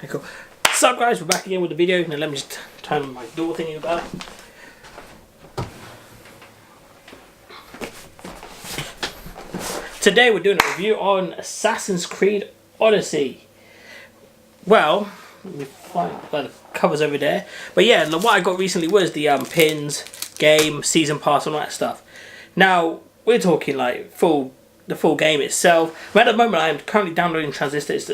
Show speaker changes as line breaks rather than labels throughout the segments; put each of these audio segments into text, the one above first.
Okay, cool. What's up, guys? We're back again with the video. Now let me just turn my door thingy about. Today we're doing a review on Assassin's Creed Odyssey. Well, let me find the covers over there. But yeah, what I got recently was the pins, game, season pass, and all that stuff. Now we're talking like the full game itself. But at the moment, I am currently downloading Transistor. It's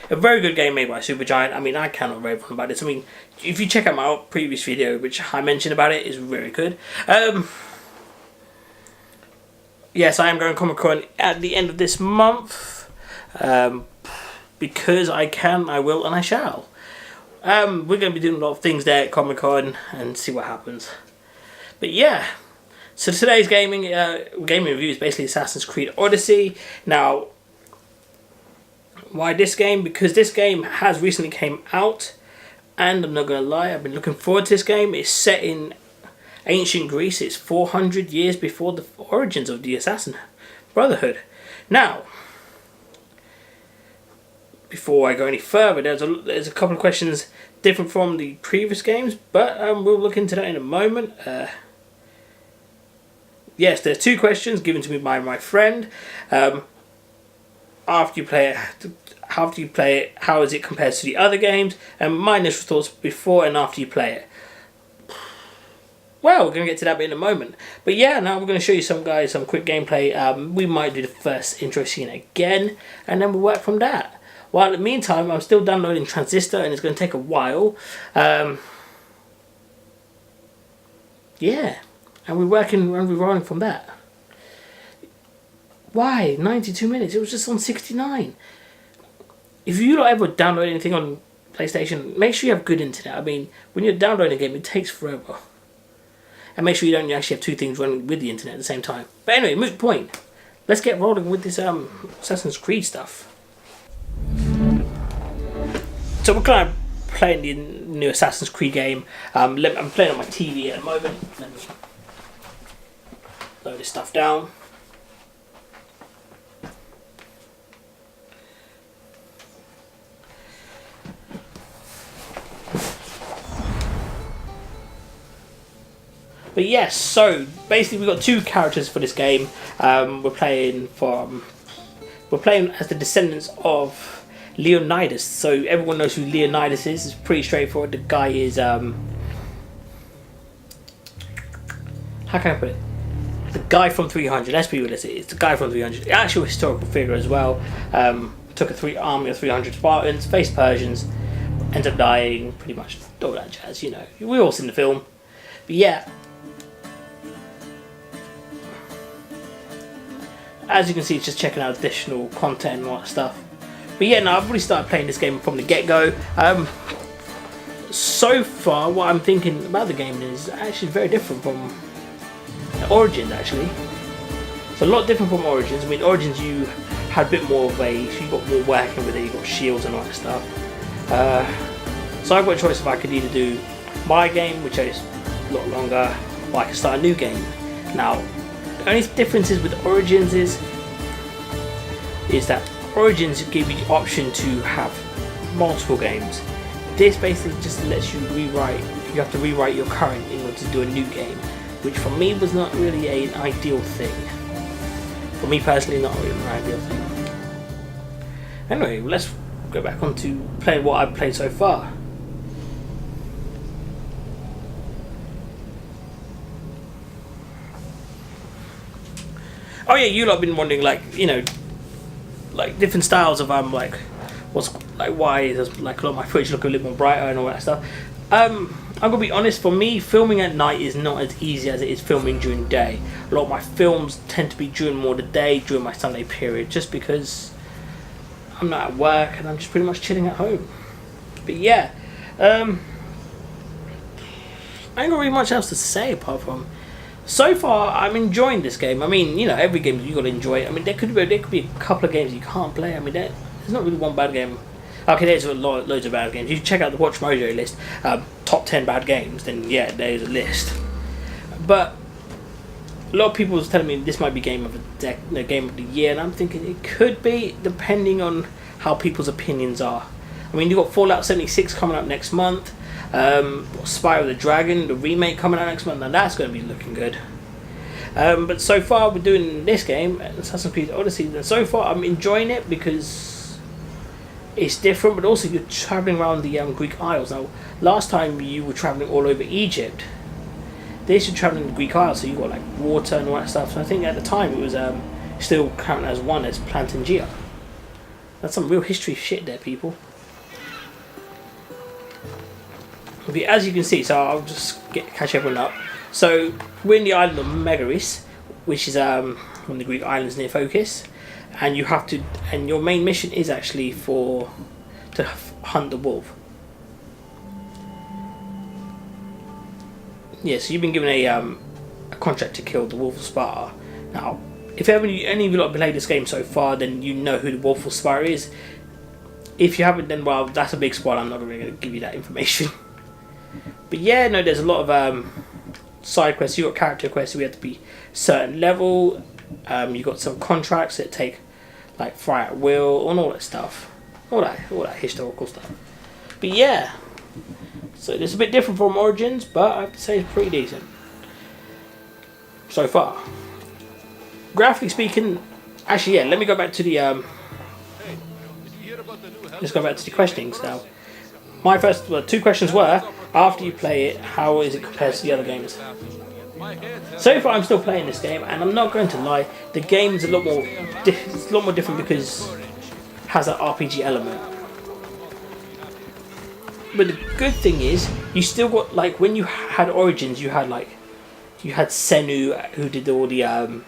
a very good game made by Supergiant. I mean, I cannot rave on about this. I mean, if you check out my previous video, which I mentioned about it, is very good. Yes, I am going Comic-Con at the end of this month. Because I can, I will, and I shall. We're going to be doing a lot of things there at Comic-Con and see what happens. But yeah, so today's gaming review is basically Assassin's Creed Odyssey. Now, why this game? Because this game has recently came out, and I'm not going to lie, I've been looking forward to this game. It's set in ancient Greece. It's 400 years before the origins of the Assassin Brotherhood. Now, before I go any further, there's a couple of questions different from the previous games, but we'll look into that in a moment. Yes, there's two questions given to me by my friend. After you play it, how is it compared to the other games, and my initial thoughts before and after you play it. Well, we're going to get to that bit in a moment. But yeah, now we're going to show you some quick gameplay. We might do the first intro scene again, and then we'll work from that. While in the meantime, I'm still downloading Transistor, and it's going to take a while. Yeah, and we're rolling from that. Why 92 minutes? It was just on 69. If you don't ever download anything on PlayStation, make sure you have good internet. I mean, when you're downloading a game, it takes forever. And make sure you don't actually have two things running with the internet at the same time. But anyway, moot point. Let's get rolling with this Assassin's Creed stuff. So we're kind of playing the new Assassin's Creed game. I'm playing on my TV at the moment. Let me load this stuff down. But yes, so basically we've got two characters for this game. We're playing as the descendants of Leonidas. So everyone knows who Leonidas is. It's pretty straightforward. The guy is how can I put it? The guy from 300. Let's be realistic. It's the guy from 300. Actual historical figure as well. Took a army of 300 Spartans, faced Persians, ended up dying. Pretty much all that jazz. You know, we all seen the film. But yeah. As you can see, it's just checking out additional content and all that stuff. But yeah, I've already started playing this game from the get-go. So far, what I'm thinking about the game is actually very different from Origins, actually. It's a lot different from Origins. I mean, Origins, you had a bit more of you got more working with it, you got shields and all that stuff. So I've got a choice if I could either do my game, which is a lot longer, or I can start a new game. Now, the only differences with Origins is that Origins give you the option to have multiple games. This basically just lets you rewrite. You have to rewrite your current in order to do a new game, which for me was not really an ideal thing. For me personally, not really an ideal thing. Anyway, let's go back on to playing what I've played so far. Oh yeah, you lot have been wondering, like, you know, like different styles of why does like a lot of my footage look a little more brighter and all that stuff. I'm gonna be honest. For me, filming at night is not as easy as it is filming during the day. A lot of my films tend to be during more the day, during my Sunday period, just because I'm not at work and I'm just pretty much chilling at home. But yeah, I ain't got really much else to say apart from. So far, I'm enjoying this game. I mean, you know, every game you gotta enjoy it. I mean, there could be a couple of games you can't play. I mean, there's not really one bad game. Okay, there's loads of bad games. You check out the Watch Mojo list, top 10 bad games. Then yeah, there's a list. But a lot of people was telling me this might be game of the year, and I'm thinking it could be, depending on how people's opinions are. I mean, you've got Fallout 76 coming up next month. Spyro the Dragon, the remake coming out next month, and that's going to be looking good. But so far, we're doing this game, Assassin's Creed Odyssey, and so far I'm enjoying it because it's different, but also you're traveling around the Greek Isles. Now, last time you were traveling all over Egypt. This you're traveling the Greek Isles, so you got like water and all that stuff. So I think at the time it was still counted as one as Plantangea. That's some real history shit there, people. But as you can see, so I'll just catch everyone up. So we're in the island of Megaris, which is one of the Greek islands near Focus, and you have to, and your main mission is actually to hunt the wolf. Yeah, so you've been given a contract to kill the Wolf of Sparta. Now, if any of you lot have played this game so far, then you know who the Wolf of Sparta is. If you haven't, then well, that's a big spoiler. I'm not really going to give you that information. But yeah, no, there's a lot of side quests. You got character quests. We have to be certain level. You got some contracts that take like fry at will and all that stuff, all that historical stuff. But yeah, so it's a bit different from Origins, but I have to say it's pretty decent so far. Graphically speaking, actually, yeah. Let me go back to the let's go back to the questionings now. My first two questions were: after you play it, how is it compared to the other games? So far, I'm still playing this game, and I'm not going to lie, the game's a lot more different because it has an RPG element. But the good thing is, you still got like when you had Origins, you had Senu who did all the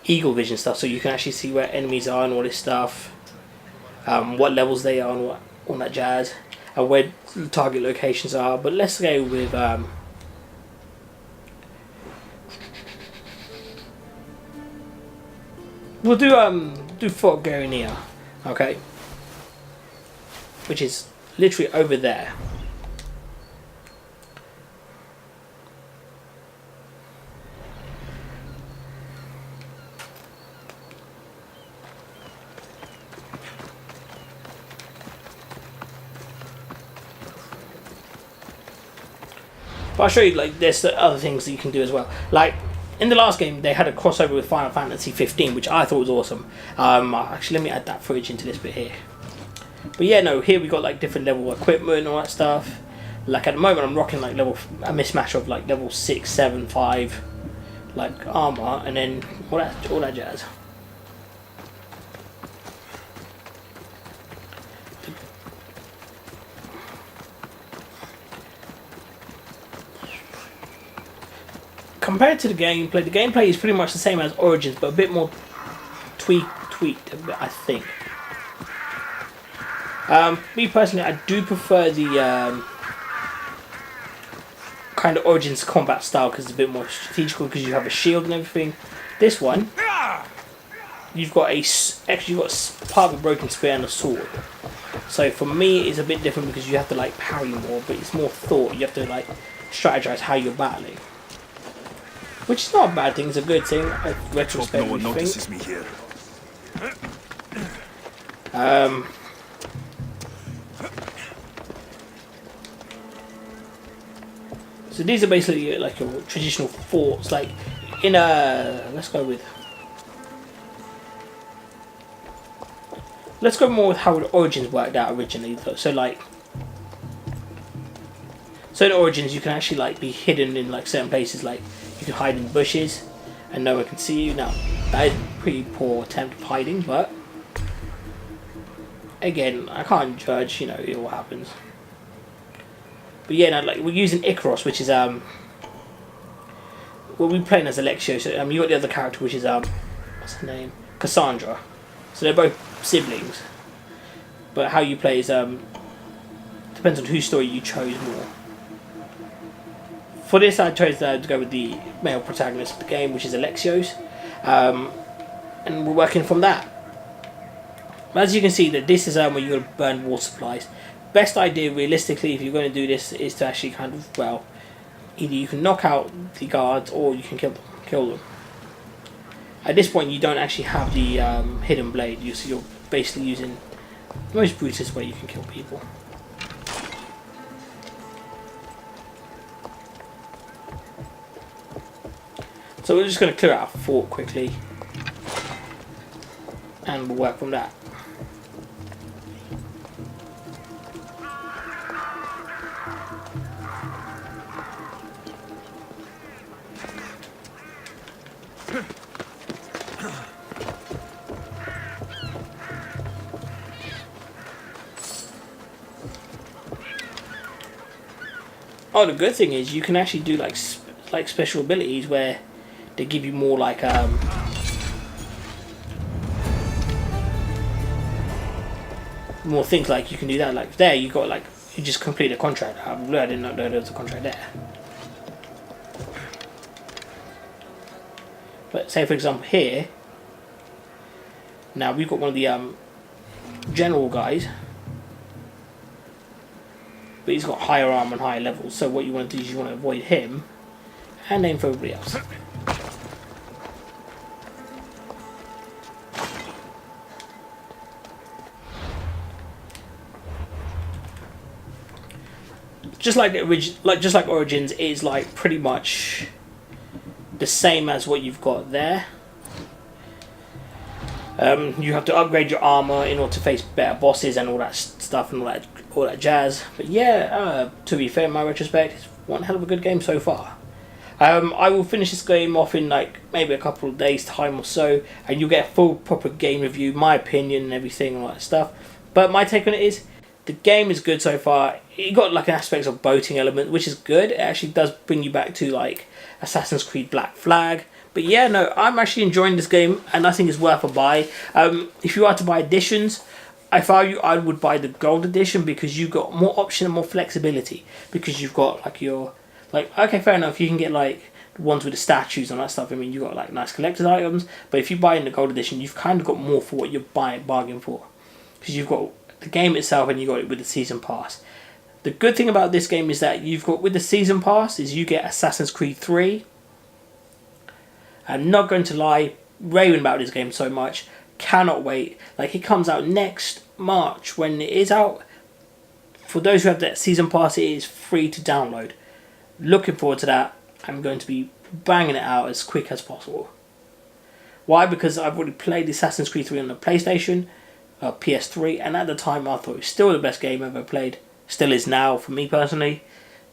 eagle vision stuff, so you can actually see where enemies are and all this stuff, what levels they are and all that jazz, and where target locations are. But let's go with we'll do Fort Garenia, okay, which is literally over there. But I'll show you, like, there's other things that you can do as well. Like, in the last game, they had a crossover with Final Fantasy 15, which I thought was awesome. Actually, let me add that footage into this bit here. But yeah, no, here we got, like, different level equipment and all that stuff. Like, at the moment, I'm rocking, like, a mismatch of, like, level 6, 7, 5, like, armor, and then all that jazz. Compared to the gameplay is pretty much the same as Origins, but a bit more tweaked a bit, I think. Me personally, I do prefer the kind of Origins combat style because it's a bit more strategical because you have a shield and everything. This one, you've got part of a broken spear and a sword. So for me, it's a bit different because you have to like parry more, but it's more thought. You have to like strategize how you're battling. Which is not a bad thing, it's a good thing. Retrospect, no one notices me here. So these are basically like your traditional forts, like in a let's go more with how the Origins worked out originally though. So in Origins you can actually like be hidden in like certain places, like you can hide in bushes and no one can see you. Now that is a pretty poor attempt of hiding, but again, I can't judge, you know, it all happens. But yeah, no, like we're using Icaros, which is well, we're playing as Alexio. So you got the other character, which is what's her name, Cassandra. So they're both siblings, but how you play is depends on whose story you chose more. For this, I chose to go with the male protagonist of the game, which is Alexio's, and we're working from that. As you can see, that this is where you're going to burn water supplies. Best idea, realistically, if you're going to do this, is to actually kind of, well, either you can knock out the guards or you can kill them. At this point, you don't actually have the hidden blade. You're basically using the most brutest way you can kill people. So we're just going to clear out our fort quickly, and we'll work from that. Oh, the good thing is you can actually do like special abilities where they give you more like more things. Like you can do that. Like there, you got like you just complete a contract. I didn't know there was a contract there. But say for example here. Now we've got one of the general guys. But he's got higher armor and higher levels, so what you want to do is you want to avoid him and aim for everybody else. Just like Origins is like pretty much the same as what you've got there. You have to upgrade your armor in order to face better bosses and all that stuff and all that jazz. But yeah, to be fair, in my retrospect, it's one hell of a good game so far. I will finish this game off in like maybe a couple of days time or so, and you'll get a full proper game review, my opinion and everything and all that stuff. But my take on it is, the game is good so far. It got like an aspect of boating element, which is good. It actually does bring you back to like Assassin's Creed Black Flag. But yeah, no, I'm actually enjoying this game, and I think it's worth a buy. If you are to buy editions, if I were you, I would buy the gold edition because you've got more option and more flexibility. Because you've got like okay, fair enough, you can get like the ones with the statues and that stuff. I mean, you've got like nice collector's items, but if you buy in the gold edition, you've kind of got more for what you're bargaining for. Because you've got the game itself and you got it with the season pass. The good thing about this game is that you've got with the season pass is you get Assassin's Creed 3. I'm not going to lie, raving about this game so much. Cannot wait. Like, it comes out next March. When it is out, for those who have that season pass, it is free to download. Looking forward to that. I'm going to be banging it out as quick as possible. Why? Because I've already played Assassin's Creed 3 on the PlayStation, PS3, and at the time I thought it was still the best game I've ever played. Still is now for me personally.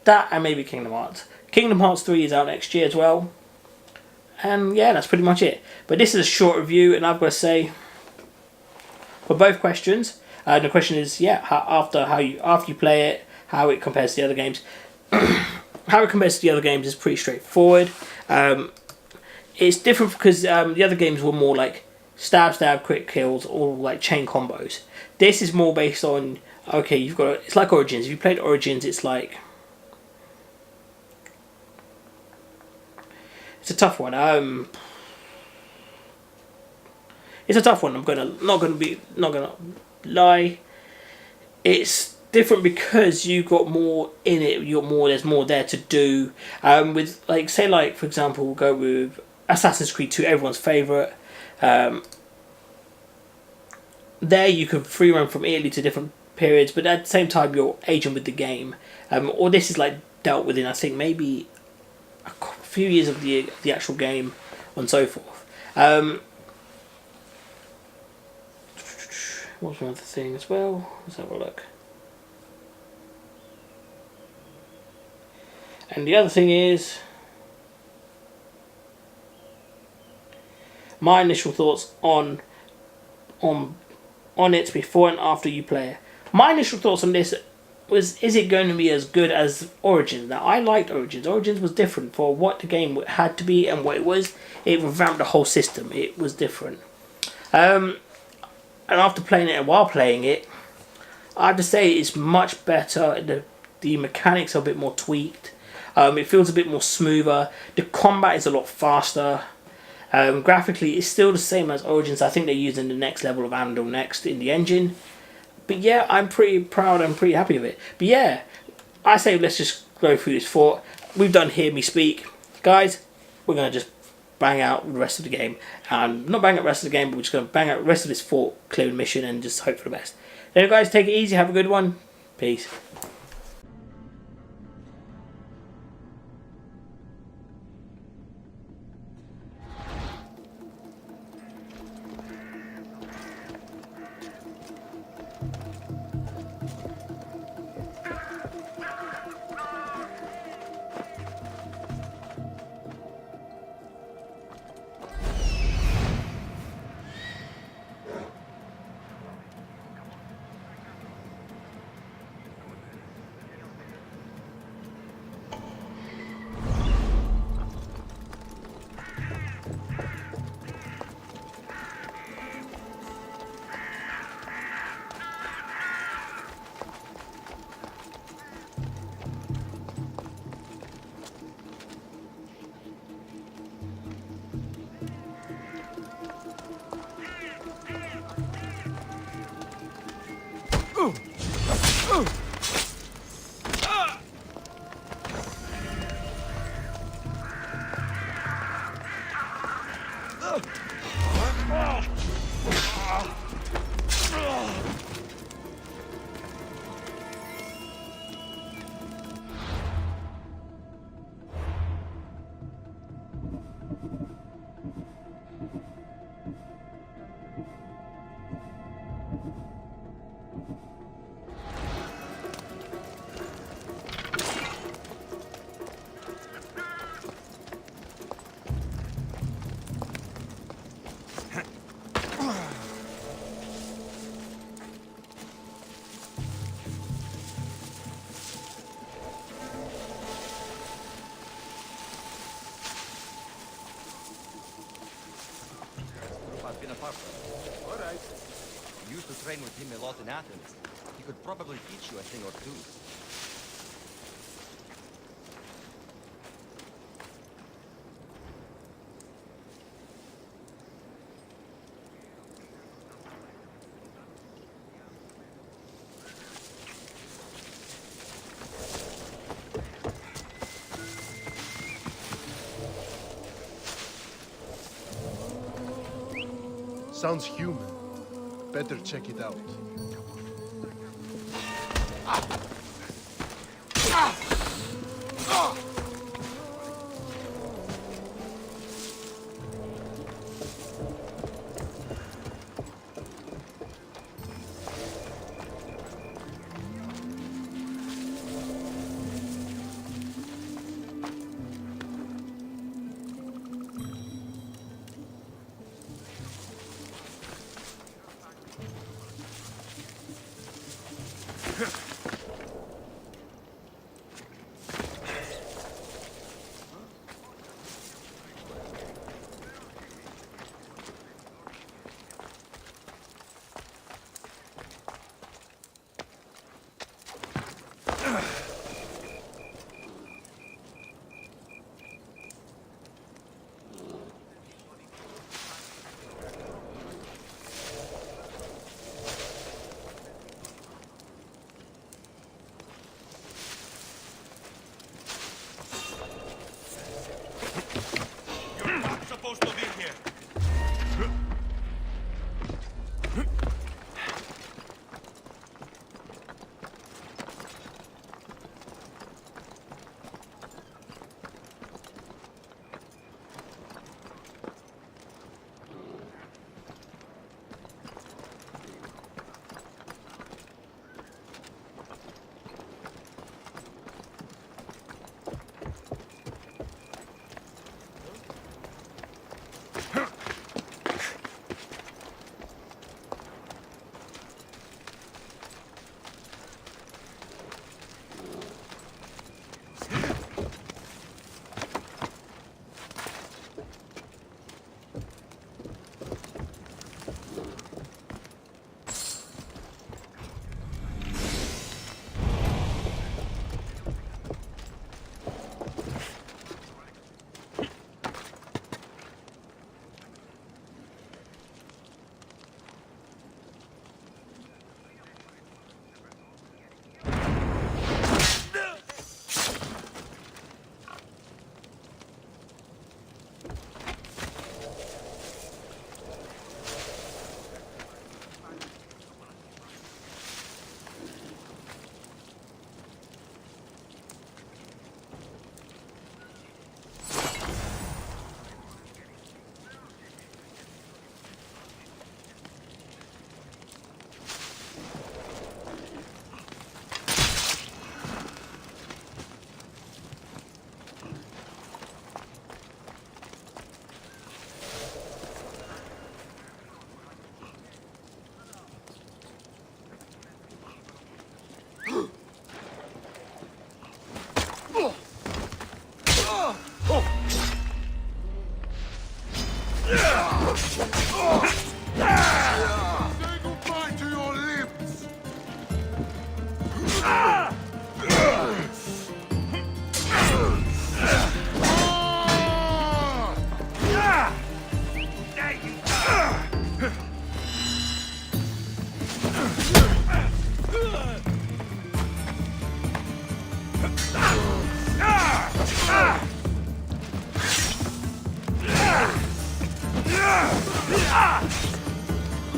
That and maybe Kingdom Hearts. Kingdom Hearts 3 is out next year as well. And yeah, that's pretty much it. But this is a short review, and I've got to say, for both questions, the question is, yeah, after you play it, how it compares to the other games. How it compares to the other games is pretty straightforward. It's different because the other games were more like stab, quick kills, or like chain combos. This is more based on, okay, it's like Origins. If you played Origins, it's like, it's a tough one. It's a tough one. I'm not gonna lie. It's different because you got more in it. There's more there to do. With like for example, we'll go with Assassin's Creed 2, everyone's favorite. There you can free run from Italy to different periods, but at the same time you're aging with the game. Or this is like dealt with in, I think, maybe a few years of the actual game and so forth. What's one other thing as well? Let's have a look. And the other thing is my initial thoughts on it before and after you play it. My initial thoughts on this was, is it going to be as good as Origins? Now, I liked Origins. Origins was different for what the game had to be and what it was. It revamped the whole system. It was different. And after playing it and while playing it, I have to say it's much better. The mechanics are a bit more tweaked. It feels a bit more smoother. The combat is a lot faster. Graphically, it's still the same as Origins. I think they're using the next level of Andal next in the engine. But yeah, I'm pretty proud and pretty happy with it. But yeah, I say let's just go through this fort. We've done Hear Me Speak. Guys, we're going to just bang out the rest of the game. And not bang out the rest of the game, but we're just going to bang out the rest of this fort clearing mission and just hope for the best. Anyway guys, take it easy. Have a good one. Peace.
Alright. You used to train with him a lot in Athens. He could probably teach you a thing or two.
Sounds human. Better check it out.
Supposed to be here.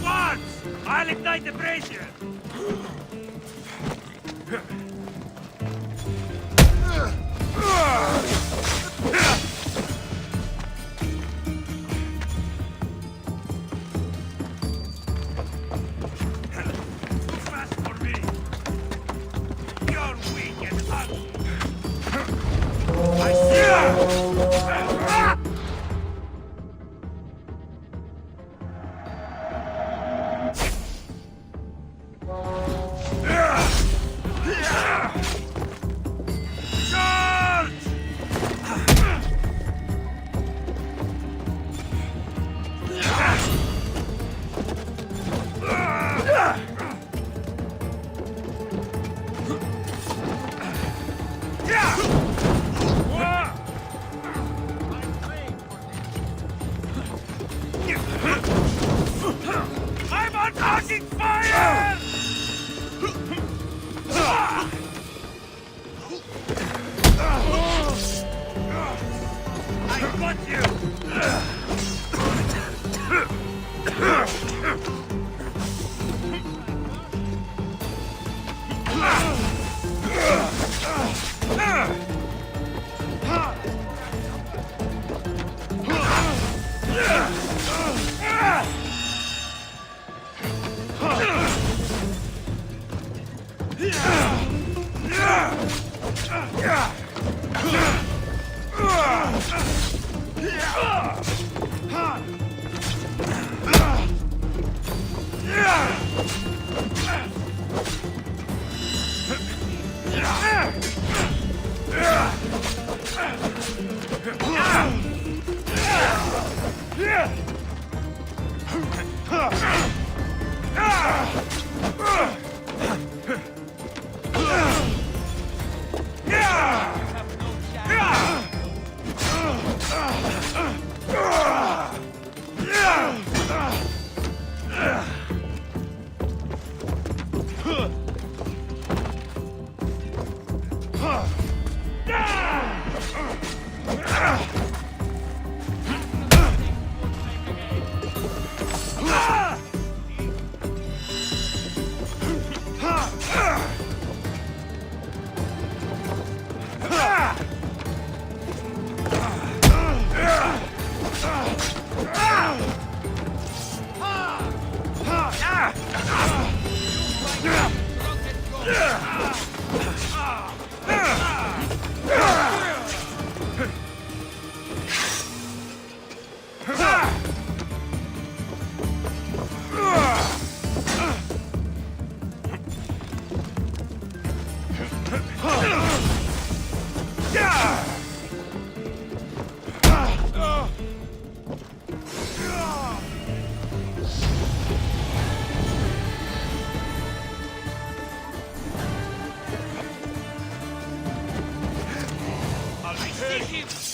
Once! I'll ignite the brazier! Too fast for me! You're weak and ugly! I see ya! Charge! I'm on target fire! I got you!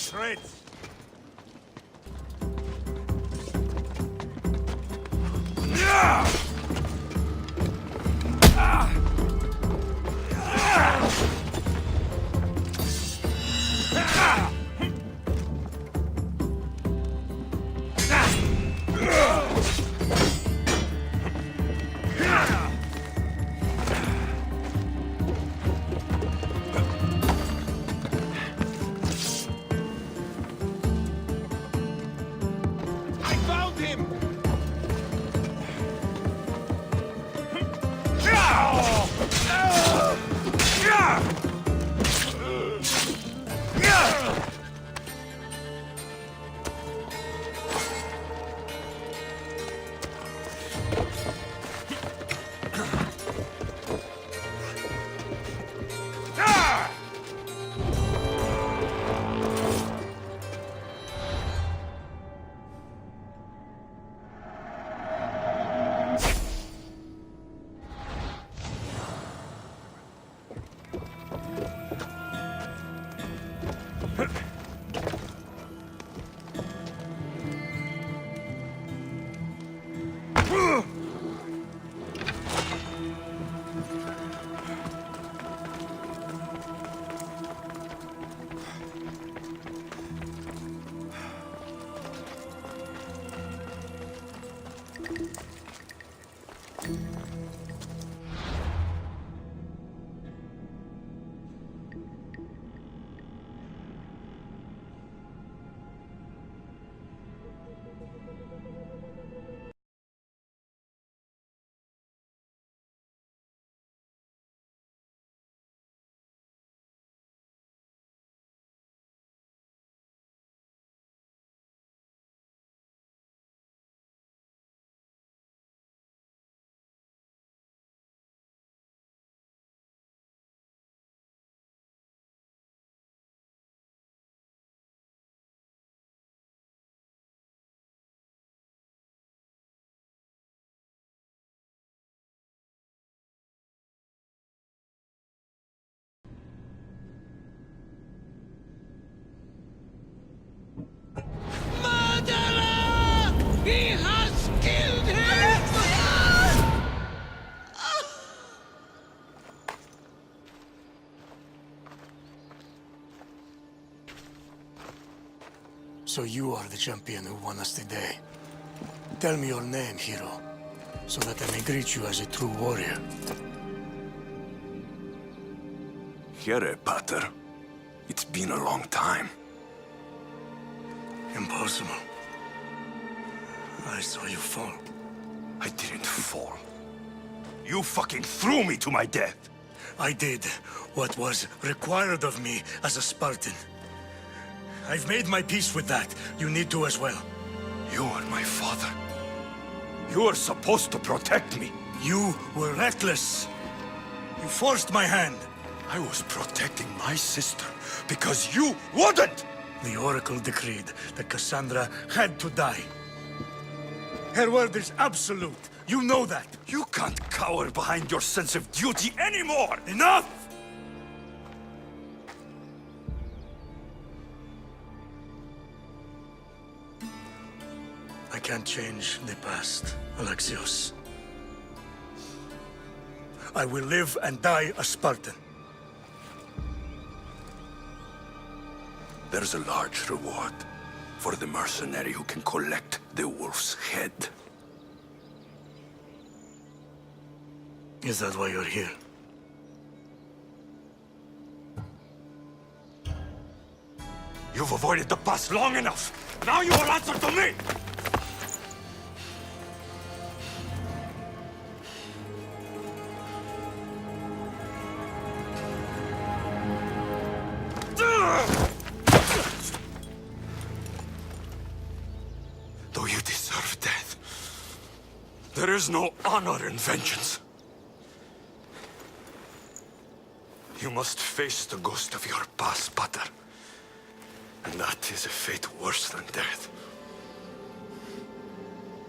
Shreds! He has killed him!
So you are the champion who won us today. Tell me your name, hero, so that I may greet you as a true warrior.
Here, Pater. It's been a long time.
Impossible. I saw you fall.
I didn't fall. You fucking threw me to my death!
I did what was required of me as a Spartan. I've made my peace with that. You need to as well.
You are my father. You are supposed to protect me.
You were reckless. You forced my hand.
I was protecting my sister because you wouldn't!
The Oracle decreed that Cassandra had to die. Her word is absolute. You know that.
You can't cower behind your sense of duty anymore!
Enough! I can't change the past, Alexios. I will live and die a Spartan.
There's a large reward for the mercenary who can collect the wolf's head.
Is that why you're here?
You've avoided the past long enough! Now you will answer to me! Though you deserve death, there is no honor in vengeance. You must face the ghost of your past, Pater. And that is a fate worse than death.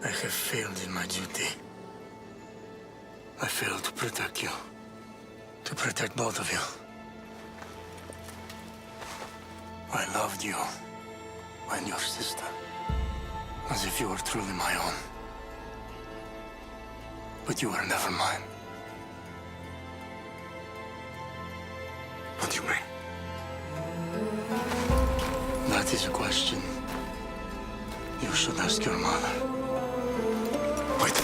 I have failed in my duty. I failed to protect you. To protect both of you. I loved you and your sister as if you were truly my own. But you were never mine.
What do you mean?
That is a question you should ask your mother.
Wait.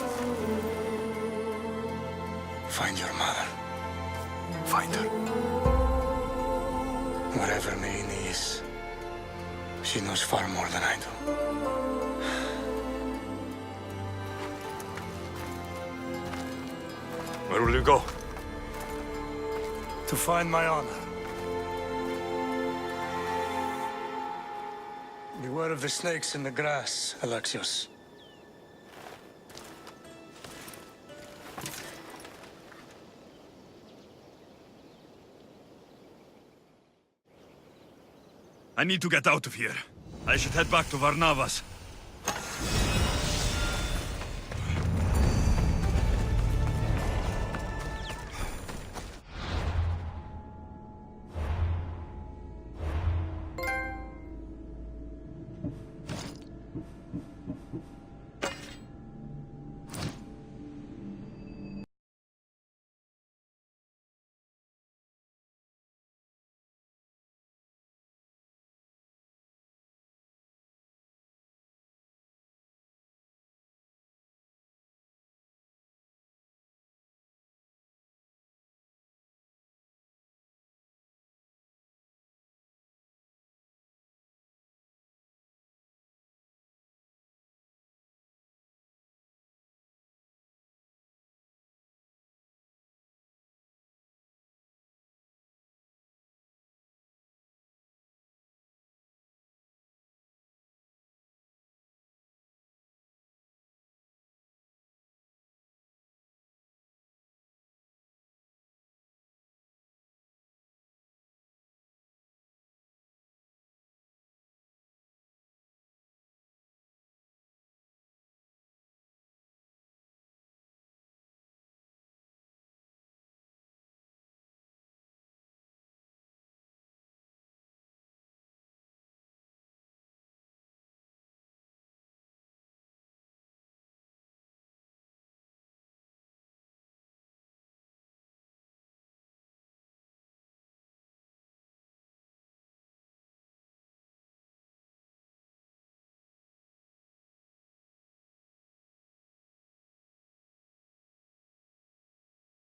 Find your mother.
Find her.
Wherever Merini is, she knows far more than I do.
Where will you go?
To find my honor. Beware of the snakes in the grass, Alexios.
I need to get out of here. I should head back to Varnavas.